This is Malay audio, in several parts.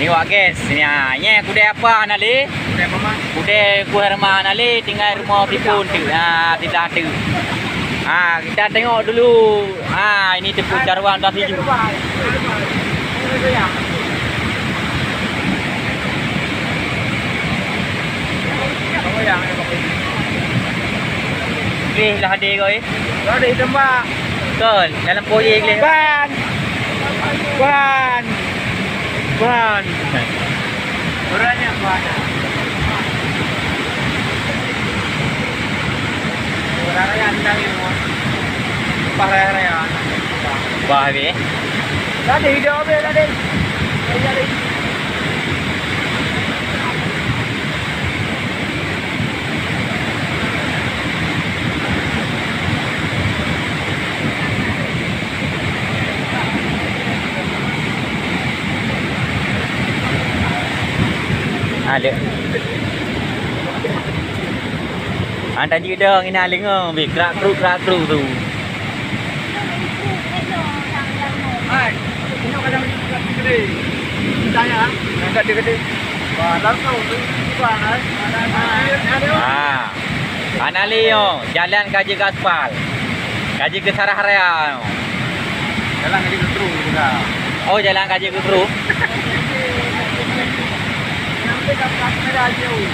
Tengok guys, ni kuda apa nali? Kuda apa mak? Kuda ku herma nali tinggal rumah pipun tu. Tidak tu. Kita tengok dulu. Ini tepuk caruan dah tuju. Leh lah hadir kau Ada tembak. Betul, dalam proyek leh. Ban. Orangnya banyak. Orangnya andang ini. Parah-parah. Bah be. Tadi hidup be tadi. Jadi Ada. Tadi dah ngina lenga be kerak kru tu. hai, ini kadang gede. Tanya, gede. Balang kau tu mana? Anali yo, jalan kaji ke aspal. Kaji ke Sarah Raya. Jalan lagi terus juga. Oh, jalan kaji ke Kru. Nanti kamu merah jauh.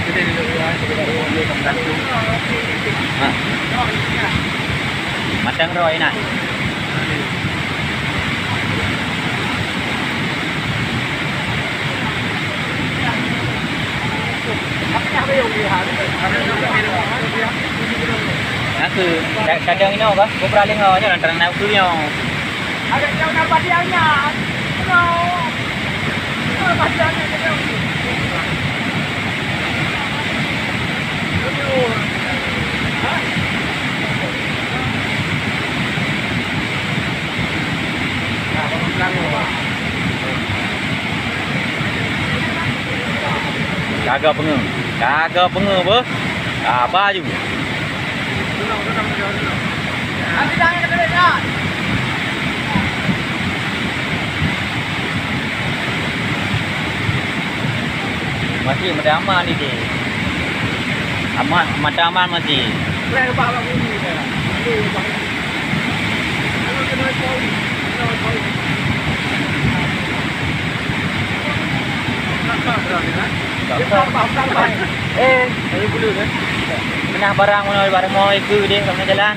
Kita dulu ya, kita boleh kamu. Matang roy nak. Aku kadang ini apa? Kau pernah lihat ni orang terang tu yang. Ada yang nampak dia nya. No. Macam ni dia. Kagak pengen ber. Apa je? Nanti jangan kena. Masih macam aman ni dia. Macam aman masih. Boleh pak pak bunyi dah. Kalau kena polis. Dari dulu kan. Kena barang mau ikut dia sama jalan.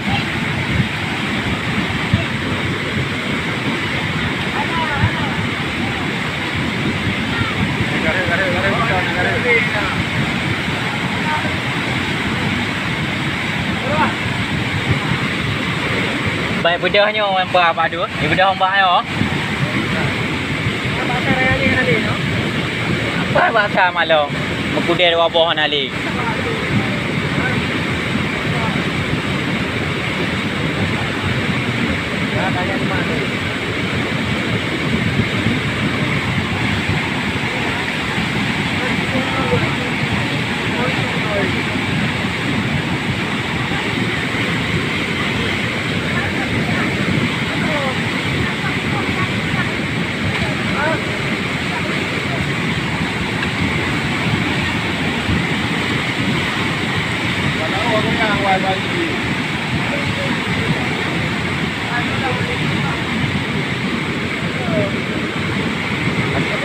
Baik bedahnya orang apa tu? Ni bedah ombak yo. Bahasa raya ni tadi no. Apa bahasa malu? Mengkudir wabah nali. Tanya di mana?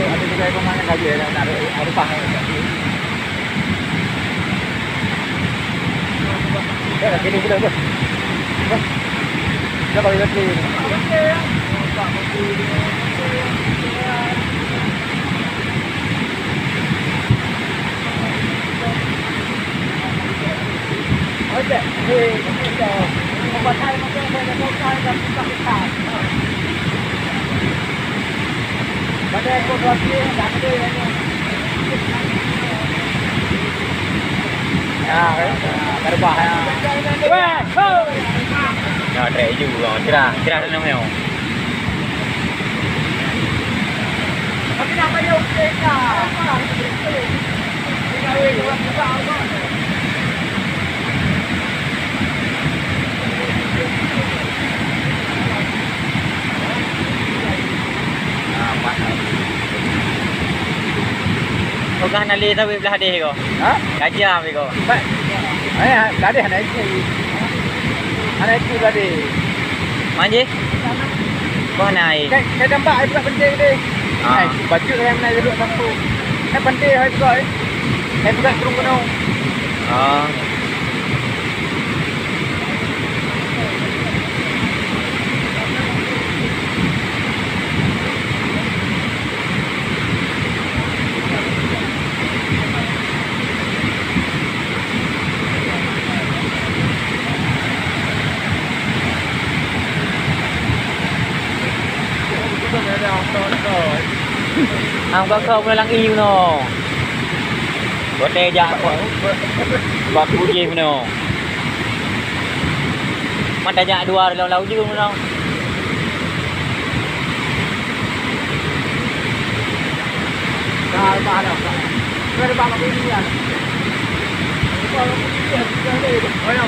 Ada juga yang mana kaji ada paham. Ya, gini sudah bos. Dah balik lagi. Okey, kita membaca macam mana dan kita. Pada ekor roti dah ada yang terbah ya. Weh, ho. Nak try juga. Cerah dalam ni. Tapi nak bayar okey dah. belah nali tapi belah deh kau. Ha? Kajam kau. Baik. Gadis anak itu. Anak itu gadis. Manje? Kau naik. Saya nampak ai bukan penting dia. Ah. Baju saya nak duduk sampul. Penting hai juga. Saya bukan turun gunung. Oh. Ang bakso mo lang iyo no. Boteja ko. Bak uji mo no. Matanya dua law uji mo no. Dah ada. Ada bang apa ini ya? Oh ya,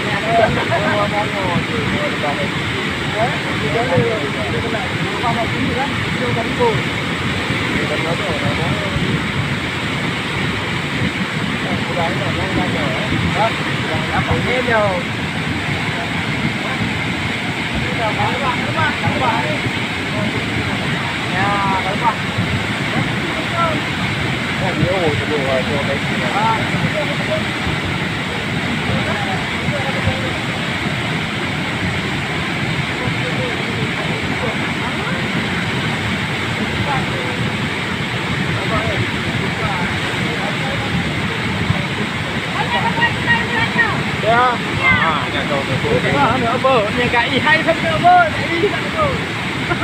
Ya. Ah, nya kau tu. Ah, apa? Ni kat hai kan apa? Ai tak tahu.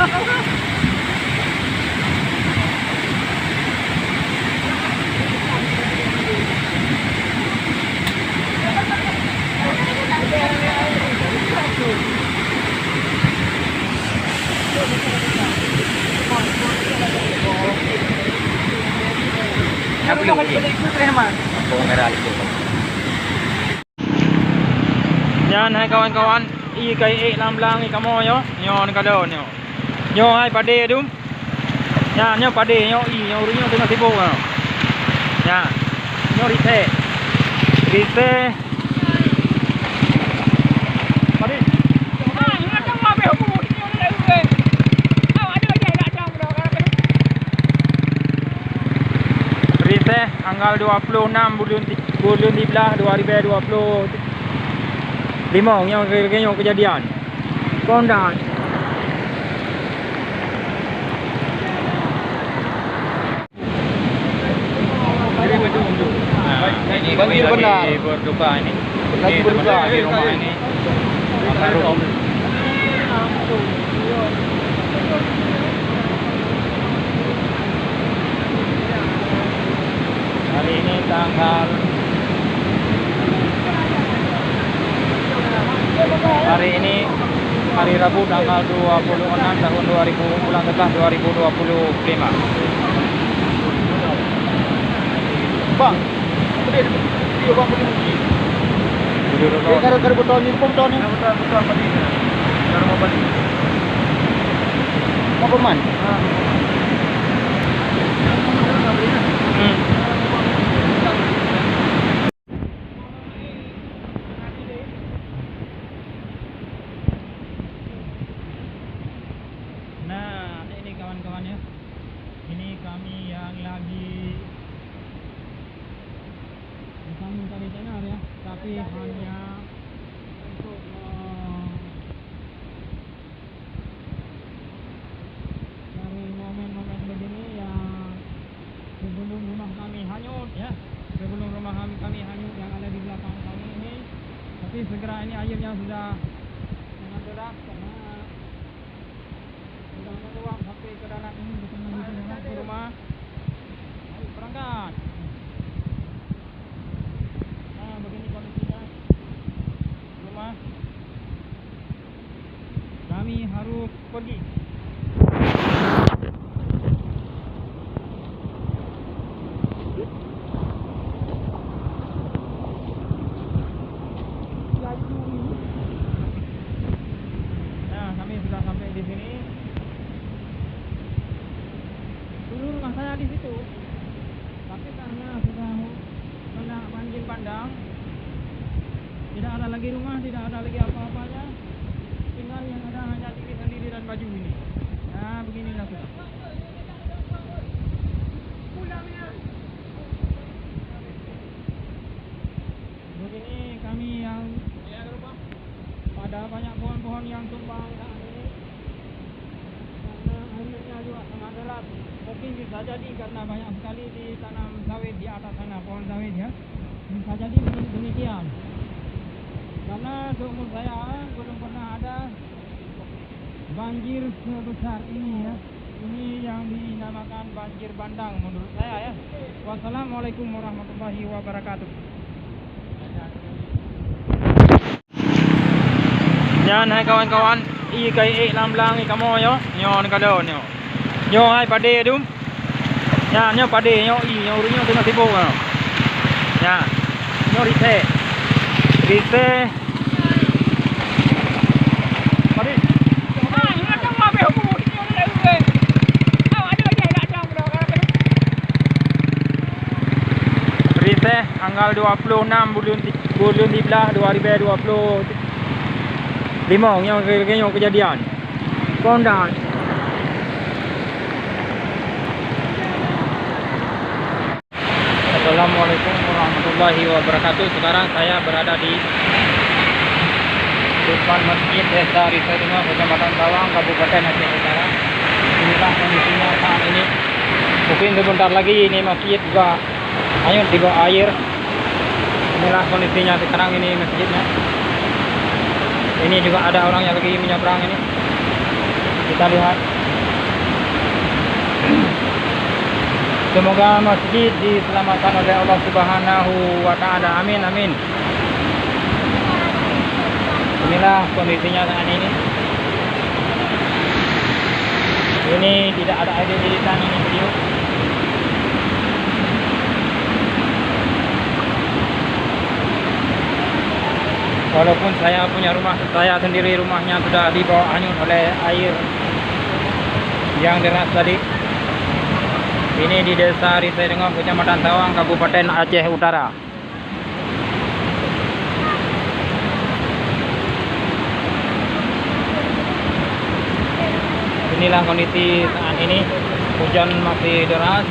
Apa lu? Kau merah itu. Yan hai kawan-kawan, i kai e lam lang i kamo yo. Nyo ni kado nyo. Nyo hai pade dum. Ya, nyo pade nyo i nyo ri nyo tengah sibuk no. Ya. Nyo rite. Rite. Pade. Rite tanggal 26 bulan 13 2020. Limau yang kejadian. Kondan. Ini betul. Ini kami lagi berduka ini. Lagi berduka di rumah ini. Almarhum. Hari ini tanggal hari ini hari Rabu tanggal 26 tahun 2000 bulan Getah 2025. Bang. Dia bang pergi. Dia gara-gara botol ni, botol ni. Betul balik. Cara mau balik. Mau peman? Nah, ini kawan-kawan ya. Ini kami yang lagi bersama kami tenar ya, tapi hanya untuk dari momen-momen begini yang sebelum rumah kami hanyut ya, sebelum rumah kami hanyut yang ada di belakang kami ini, tapi segera ini airnya sudah sangat deras karena sudah meluap sampai ke dalam ini ke rumah. Ayo berangkat. Nah, begini kondisinya rumah. Kami harus pergi. Nah, kami sudah sampai di sini. Dulu rumah saya di situ, tapi karena sudah lagi rumah, tidak ada lagi apa-apanya. Tinggal yang ada hanya diri sendiri dan baju ini. Nah, beginilah sudah. Begini kami yang ada banyak pohon-pohon yang tumbang saat ini. Karena airnya juga sangat deras. Mungkin bisa jadi karena banyak sekali ditanam sawit di atas sana, pohon sawit ya. Bisa jadi demikian. Karena seumur saya belum pernah ada banjir sebesar ini ya. Ini yang dinamakan banjir bandang menurut saya ya. Wassalamualaikum warahmatullahi wabarakatuh. Yan hai kawan-kawan, i kai lam lang i kamo yo, nyo ni kalo nyo. Nyo hai pade dum. Ya, nyo pade nyo i nyo ru nyo tengah sibuk no. Ya. Nyo rite. Rite. Pade. Rite tanggal 26 bulan 13 2020. Lima yang kejadian. Kondan. Assalamualaikum warahmatullahi wabarakatuh. Sekarang saya berada di depan Masjid Desa Risatengah, Kecamatan Tawang, Kabupaten Aceh Utara. Inilah kondisinya saat ini. Mungkin sebentar lagi ini masjid juga hanyut di bawah air. Inilah kondisinya sekarang ini masjidnya. Ini juga ada orang yang lagi menyeberang ini. Kita lihat. Semoga masjid diselamatkan oleh Allah Subhanahu wa taala. Amin amin. Inilah kondisinya saat ini. Ini tidak ada edit-editan ini video. Walaupun saya punya rumah saya sendiri, rumahnya sudah dibawa hanyut oleh air yang deras tadi. Ini di Desa Risatengah, Kecamatan Tawang, Kabupaten Aceh Utara. Inilah kondisi saat ini. Hujan masih deras.